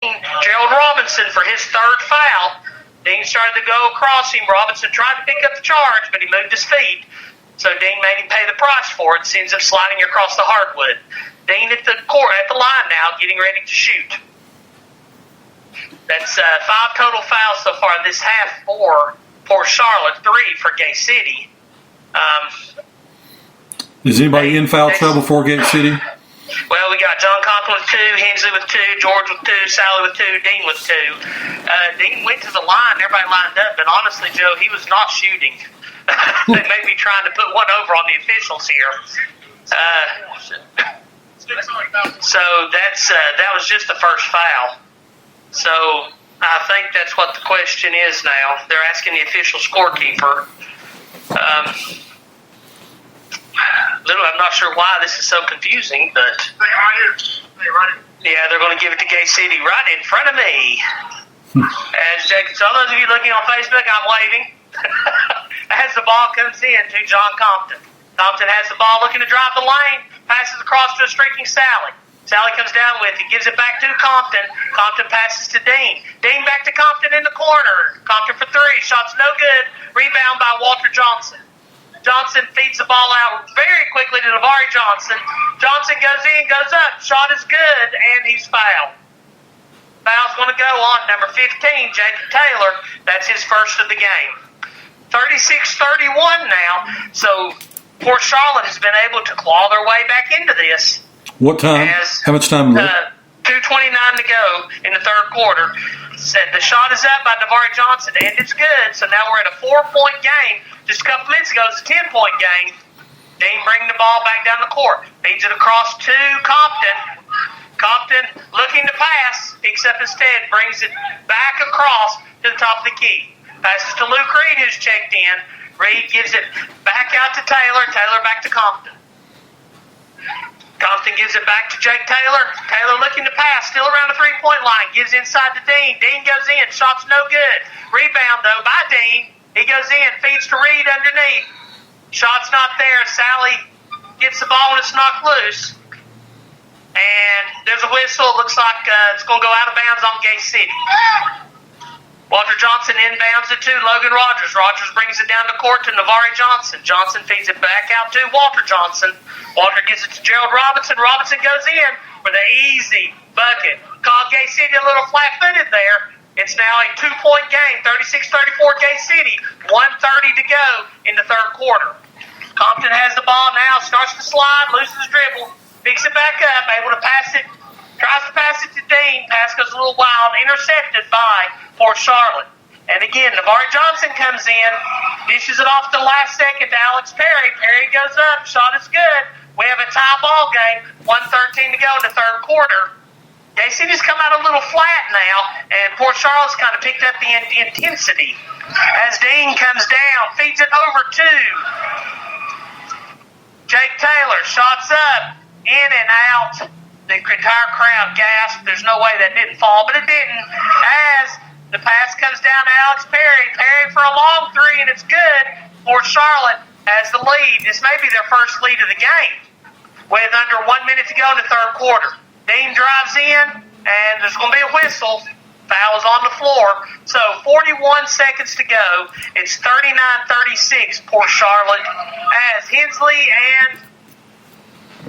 Gerald Robinson for his third foul. Dean started to go across him. Robinson tried to pick up the charge, but he moved his feet. So Dean made him pay the price for it. Ends up sliding across the hardwood. Dean at the line now, getting ready to shoot. That's 5 total fouls so far this half for Charlotte, 3 for Gay City. Is anybody in foul trouble for Gate City? Well, we got John Compton with 2, Hensley with 2, George with 2, Sally with 2, Dean with 2. Dean went to the line, everybody lined up, and honestly, Joe, he was not shooting. They may be trying to put one over on the officials here. So that was just the first foul. So I think that's what the question is now. They're asking the official scorekeeper. I'm not sure why this is so confusing, but yeah, they're going to give it to Gay City right in front of me. So those of you looking on Facebook, I'm waving. As the ball comes in to John Compton. Compton has the ball looking to drive the lane, passes across to a streaking Sally. Sally comes down with it, gives it back to Compton. Compton passes to Dean. Dean back to Compton in the corner. Compton for 3, shots no good. Rebound by Walter Johnson. Johnson feeds the ball out very quickly to Navari Johnson. Johnson goes in, goes up, shot is good, and he's fouled. Foul's going to go on number 15, Jacob Taylor. That's his first of the game. 36-31 now, so Port Charlotte has been able to claw their way back into this. What time? How much time left? 2:29 to go in the third quarter. The shot is up by Navari Johnson, and it's good. So now we're at a 4-point game. Just a couple minutes ago, it was a 10-point game. Dean bringing the ball back down the court. Feeds it across to Compton. Compton looking to pass. Picks up instead. Brings it back across to the top of the key. Passes to Luke Reed, who's checked in. Reed gives it back out to Taylor. Taylor back to Compton. Compton gives it back to Jake Taylor. Taylor looking to pass, still around the three-point line. Gives inside to Dean. Dean goes in. Shot's no good. Rebound, though, by Dean. He goes in, feeds to Reed underneath. Shot's not there. Sally gets the ball and it's knocked loose. And there's a whistle. It looks like it's going to go out of bounds on Gay City. Walter Johnson inbounds it to Logan Rogers. Rogers brings it down the court to Navari Johnson. Johnson feeds it back out to Walter Johnson. Walter gives it to Gerald Robinson. Robinson goes in for the easy bucket. Called Gay City a little flat-footed there. It's now a 2-point game, 36-34 Gay City. 1:30 to go in the third quarter. Compton has the ball now, starts to slide, loses his dribble, picks it back up, able to pass it. Tries to pass it to Dean. Pass goes a little wild. Intercepted by Port Charlotte. And again, Navari Johnson comes in. Dishes it off the last second to Alex Perry. Perry goes up. Shot is good. We have a tie ball game. 1:13 to go in the third quarter. Gay City's come out a little flat now. And Port Charlotte's kind of picked up the intensity. As Dean comes down. Feeds it over to Jake Taylor. Shots up. In and out. The entire crowd gasped. There's no way that didn't fall, but it didn't. As the pass comes down to Alex Perry. Perry for a long 3, and it's good. Port Charlotte has the lead. This may be their first lead of the game with under 1 minute to go in the third quarter. Dean drives in, and there's going to be a whistle. Foul is on the floor. So 41 seconds to go. It's 39-36 Port Charlotte as Hensley and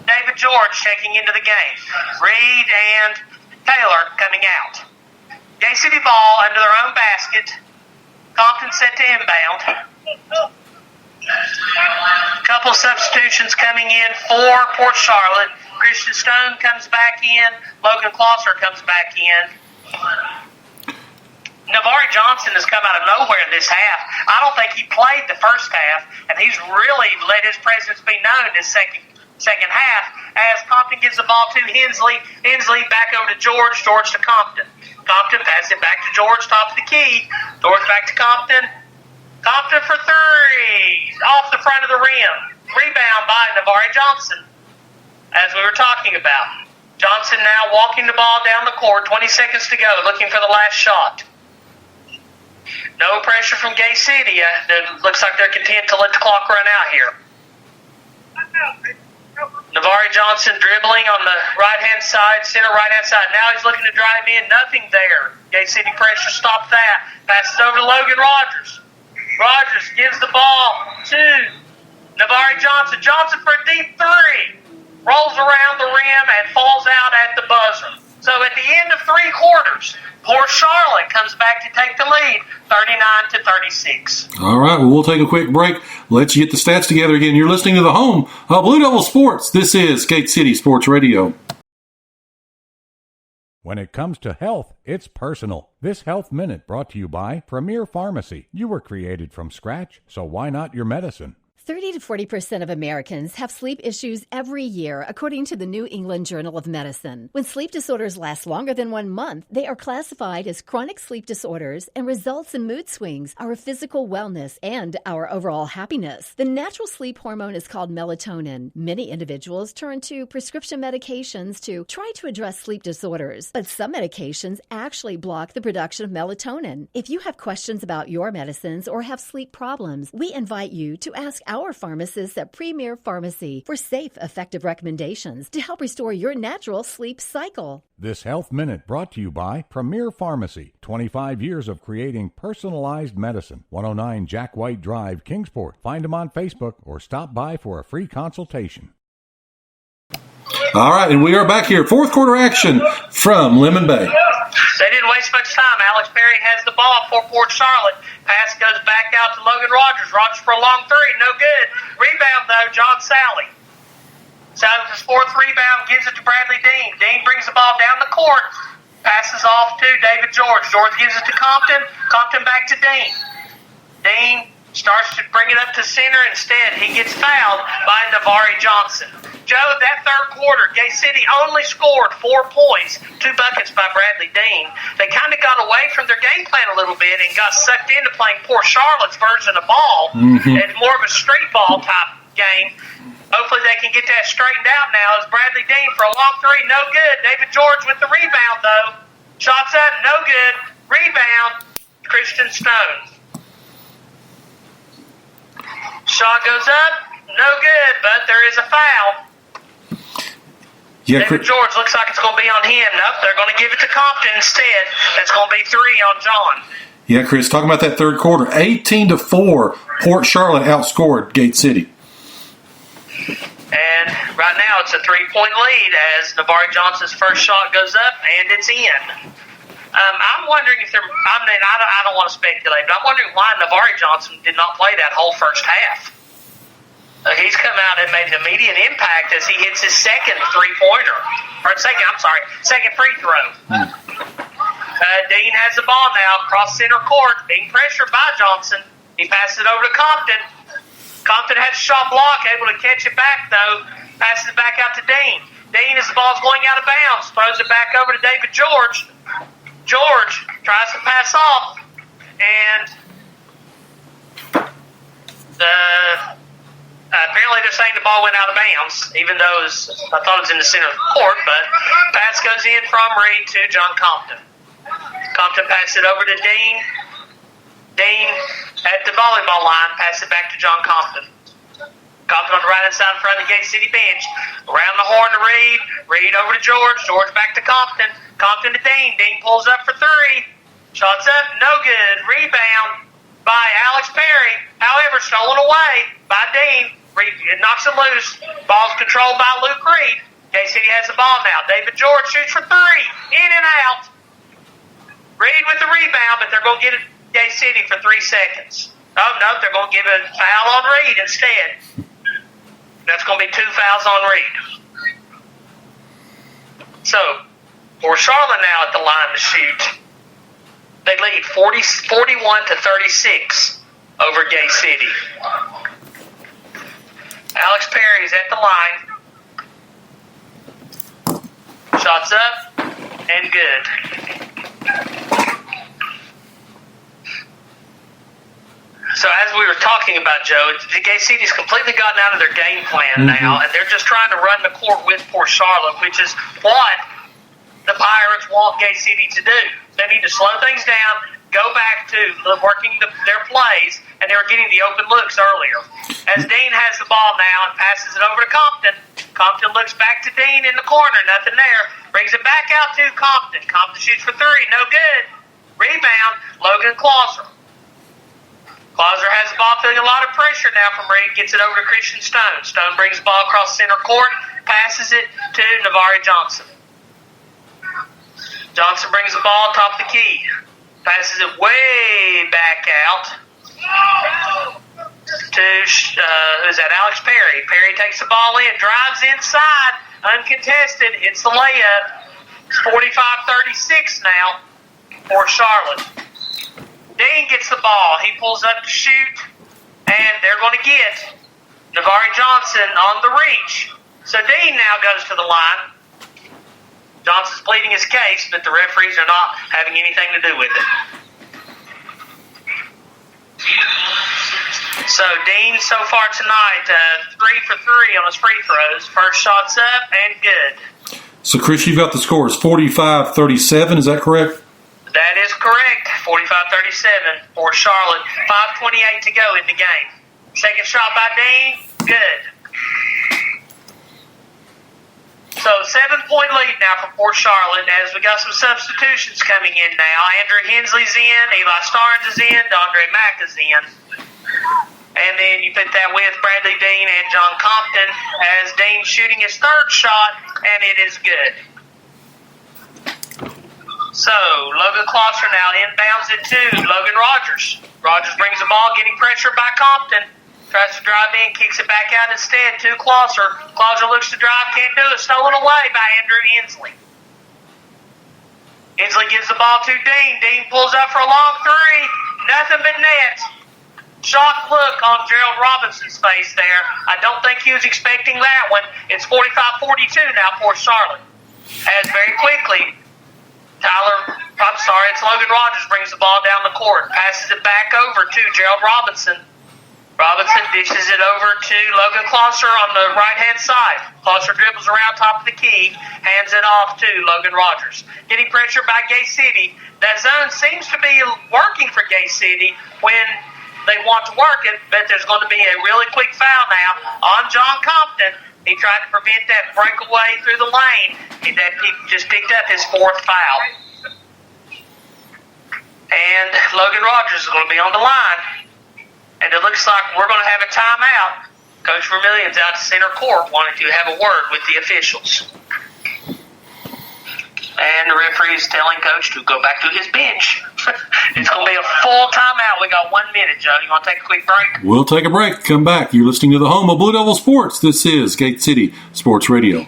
David George checking into the game. Reed and Taylor coming out. Gay City ball under their own basket. Compton set to inbound. Couple substitutions coming in for Port Charlotte. Christian Stone comes back in. Logan Closser comes back in. Navari Johnson has come out of nowhere this half. I don't think he played the first half, and he's really let his presence be known this second half, as Compton gives the ball to Hensley. Hensley back over to George. George to Compton. Compton passes it back to George, top of the key. George back to Compton. Compton for 3. Off the front of the rim. Rebound by Navari Johnson, as we were talking about. Johnson now walking the ball down the court. 20 seconds to go, looking for the last shot. No pressure from Gay City. It looks like they're content to let the clock run out here. Navarre Johnson dribbling on the right-hand side, center right-hand side. Now he's looking to drive in. Nothing there. Gay City pressure stopped that. Passes over to Logan Rogers. Rogers gives the ball to Navarre Johnson. Johnson for a deep three. Rolls around the rim and falls out at the buzzer. So at the end of 3 quarters, Port Charlotte comes back to take the lead, 39-36. All right, well, we'll take a quick break. Let's get the stats together again. You're listening to the home of Blue Devil Sports. This is Gate City Sports Radio. When it comes to health, it's personal. This Health Minute brought to you by Premier Pharmacy. You were created from scratch, so why not your medicine? 30 to 40% of Americans have sleep issues every year, according to the New England Journal of Medicine. When sleep disorders last longer than 1 month, they are classified as chronic sleep disorders and results in mood swings, our physical wellness, and our overall happiness. The natural sleep hormone is called melatonin. Many individuals turn to prescription medications to try to address sleep disorders, but some medications actually block the production of melatonin. If you have questions about your medicines or have sleep problems, we invite you to ask our pharmacists at Premier Pharmacy for safe, effective recommendations to help restore your natural sleep cycle. This Health Minute brought to you by Premier Pharmacy. 25 years of creating personalized medicine. 109 Jack White Drive, Kingsport. Find them on Facebook or stop by for a free consultation. All right, and we are back here. Fourth quarter action from Lemon Bay. They didn't waste much time. Alex Perry has the ball for Port Charlotte. Pass goes back out to Logan Rogers. Rogers for a long three. No good. Rebound, though, John Sally. Sally with his 4th rebound, gives it to Bradley Dean. Dean brings the ball down the court. Passes off to David George. George gives it to Compton. Compton back to Dean. Dean starts to bring it up to center. Instead, he gets fouled by Navarre Johnson. Joe, that 3rd quarter, Gay City only scored 4 points, 2 buckets by Bradley Dean. They kind of got away from their game plan a little bit and got sucked into playing Port Charlotte's version of ball. It's more of a street ball type game. Hopefully they can get that straightened out now. As Bradley Dean for a long three, no good. David George with the rebound, though. Shots up, no good. Rebound, Christian Stone. Shot goes up, no good, but there is a foul. Yeah, David George looks like it's going to be on him. Nope, they're going to give it to Compton instead. That's going to be 3 on John. Yeah, Chris, talking about that 3rd quarter, 18-4, Port Charlotte outscored Gate City. And right now it's a 3-point lead as Navarre Johnson's first shot goes up, and it's in. I'm wondering if they're, I don't want to speculate, but I'm wondering why Navarre Johnson did not play that whole first half. He's come out and made an immediate impact as he hits his second three-pointer. Second free throw. Dean has the ball now across center court, being pressured by Johnson. He passes it over to Compton. Compton has a shot block, able to catch it back, though. Passes it back out to Dean. Dean, as the ball's going out of bounds, throws it back over to David George. George tries to pass off, and apparently they're saying the ball went out of bounds, even though I thought it was in the center of the court, but pass goes in from Reed to John Compton. Compton passes it over to Dean. Dean at the volleyball line, passes it back to John Compton. Compton on the right-hand side in front of the Gate City bench. Around the horn to Reed. Reed over to George. George back to Compton. Compton to Dean. Dean pulls up for 3. Shots up, no good. Rebound by Alex Perry. However, stolen away by Dean. Reed knocks it loose. Ball's controlled by Luke Reed. Gate City has the ball now. David George shoots for 3. In and out. Reed with the rebound, but they're going to get it Gate City for 3 seconds. Oh, no, they're going to give a foul on Reed instead. That's going to be 2 fouls on Reed. So, for Charlotte now at the line to shoot, they lead 41-36 over Gay City. Alex Perry's at the line. Shots up and good. So as we were talking about, Joe, Gay City's completely gotten out of their game plan now, and they're just trying to run the court with Port Charlotte, which is what the Pirates want Gay City to do. They need to slow things down, go back to working their plays, and they were getting the open looks earlier. As Dean has the ball now and passes it over to Compton. Compton looks back to Dean in the corner, nothing there. Brings it back out to Compton. Compton shoots for three, no good. Rebound, Logan Clauser. Clauser has the ball, feeling a lot of pressure now from Reed. Gets it over to Christian Stone. Stone brings the ball across center court, passes it to Navari Johnson. Johnson brings the ball top of the key. Passes it way back out to, who's that, Alex Perry. Perry takes the ball in, drives inside, uncontested, hits the layup. It's 45-36 now for Charlotte. Dean gets the ball. He pulls up to shoot, and they're going to get Navari Johnson on the reach. So Dean now goes to the line. Johnson's pleading his case, but the referees are not having anything to do with it. So Dean, so far tonight, 3 for 3 on his free throws. First shot's up and good. So, Chris, you've got the scores 45-37, is that correct? That is correct. 45-37 for Charlotte. 5:28 to go in the game. Second shot by Dean. Good. So 7-point lead now for Port Charlotte as we got some substitutions coming in now. Andrew Hensley's in, Eli Starnes is in, Dondre Mack is in. And then you put that with Bradley Dean and John Compton as Dean shooting his third shot, and it is good. So Logan Clauser now inbounds it to Logan Rogers. Rogers brings the ball, getting pressure by Compton. Tries to drive in, kicks it back out instead to Clauser. Clauser looks to drive, can't do it. Stolen away by Andrew Hensley. Hensley gives the ball to Dean. Dean pulls up for a long three. Nothing but net. Shocked look on Gerald Robinson's face there. I don't think he was expecting that one. It's 45-42 now for Charlotte. As very quickly, it's Logan Rogers brings the ball down the court. Passes it back over to Gerald Robinson. Robinson dishes it over to Logan Clauser on the right-hand side. Clauser dribbles around top of the key, hands it off to Logan Rogers. Getting pressure by Gay City. That zone seems to be working for Gay City when they want to work it, but there's going to be a really quick foul now on John Compton. He tried to prevent that breakaway through the lane, and that he just picked up his fourth foul. And Logan Rogers is going to be on the line. And it looks like we're going to have a timeout. Coach Vermillion's out to center court wanting to have a word with the officials. And the referee is telling Coach to go back to his bench. It's going to be a full timeout. We got 1 minute, Joe. You want to take a quick break? We'll take a break. Come back. You're listening to the home of Blue Devil Sports. This is Gate City Sports Radio.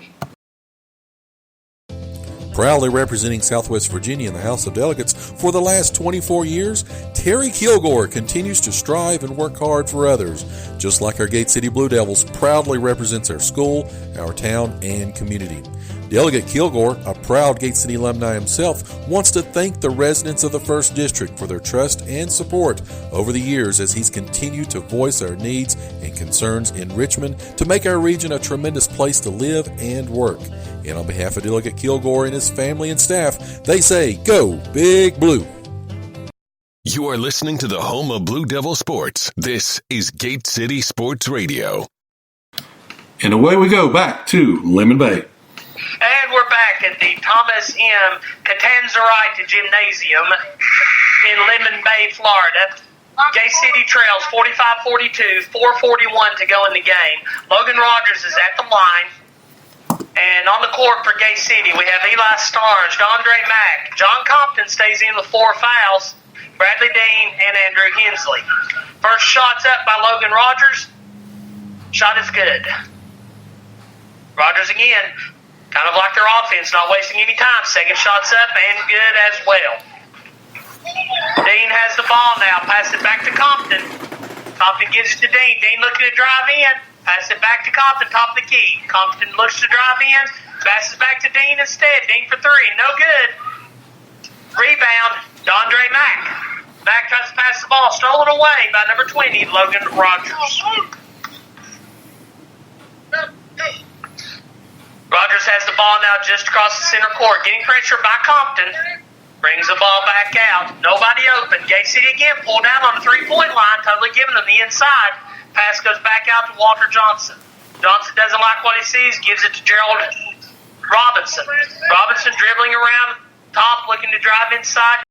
Proudly representing Southwest Virginia in the House of Delegates for the last 24 years, Terry Kilgore continues to strive and work hard for others. Just like our Gate City Blue Devils proudly represents our school, our town, and community. Delegate Kilgore, a proud Gate City alumni himself, wants to thank the residents of the 1st District for their trust and support over the years as he's continued to voice our needs and concerns in Richmond to make our region a tremendous place to live and work. And on behalf of Delegate Kilgore and his family and staff, they say, go Big Blue. You are listening to the home of Blue Devil Sports. This is Gate City Sports Radio. And away we go back to Lemon Bay. And we're back at the Thomas M. Catanzarite Gymnasium in Lemon Bay, Florida. Gay City trails 45-42, 4:41 to go in the game. Logan Rogers is at the line. And on the court for Gay City, we have Eli Starnes, Dondre Mack. John Compton stays in with 4 fouls. Bradley Dean and Andrew Hensley. First shot's up by Logan Rogers. Shot is good. Rogers again, kind of like their offense, not wasting any time. Second shot's up and good as well. Dean has the ball now. Pass it back to Compton. Compton gives it to Dean. Dean looking to drive in. Pass it back to Compton, top of the key. Compton looks to drive in. Passes back to Dean instead. Dean for 3. No good. Rebound, Dondre Mack. Mack tries to pass the ball. Stolen away by number 20, Logan Rogers. Rogers has the ball now just across the center court. Getting pressure by Compton. Brings the ball back out. Nobody open. Gate City again pulled down on the three-point line, totally giving them the inside. Pass goes back out to Walter Johnson. Johnson doesn't like what he sees, gives it to Gerald Robinson. Robinson dribbling around top, looking to drive inside.